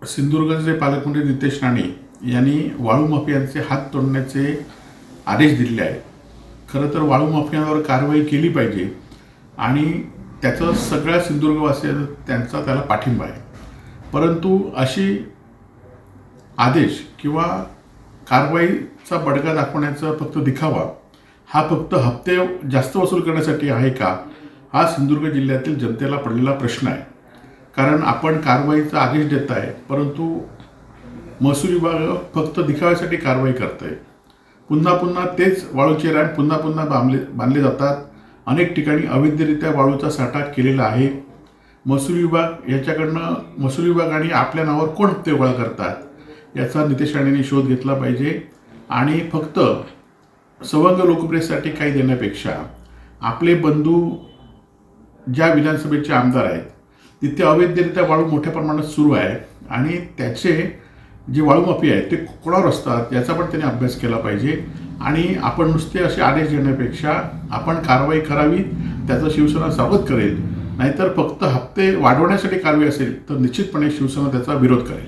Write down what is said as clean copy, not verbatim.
सिंधुदुर्गचे पालकमंत्री नितेश राणे यांनी वाळू माफियांचे हात तोडण्याचे आदेश दिले आहेत. खरं तर वाळू माफियांवर कारवाई केली पाहिजे आणि त्याचं सगळ्या सिंधुदुर्गवासियांचा त्याला पाठिंबा आहे. परंतु अशी आदेश किंवा कारवाईचा बडगा दाखवण्याचा फक्त दिखावा हा फक्त हप्ते जास्त वसूल करण्यासाठी आहे का, हा सिंधुदुर्ग जिल्ह्यातील जनतेला पडलेला प्रश्न आहे. कारण आपण कारवाईचा आदेश देत आहे, परंतु महसूल विभाग फक्त दिखाव्यासाठी कारवाई करत आहे. पुन्हा पुन्हा तेच वाळूचे रॅम्प पुन्हा बांधले जातात. अनेक ठिकाणी अवैधरित्या वाळूचा साठा केलेला आहे. महसूल विभाग आणि आपल्या नावावर कोण हप्ते गोळा करतात याचा नितेश राणेंनी शोध घेतला पाहिजे. आणि फक्त सवंग लोकप्रियतेसाठी काही देण्यापेक्षा आपले बंधू ज्या विधानसभेचे आमदार आहेत तिथे अवैधरित्या वाळू मोठ्या प्रमाणात सुरू आहे आणि त्याचे जे वाळू माफिया आहेत ते कोणावर असतात याचा पण त्यांनी अभ्यास केला पाहिजे. आणि आपण नुसते असे आदेश देण्यापेक्षा आपण कारवाई करावी, त्याचं शिवसेना स्वागत करेल. नाहीतर फक्त हप्ते वाढवण्यासाठी कारवाई असेल तर निश्चितपणे शिवसेना त्याचा विरोध करेल.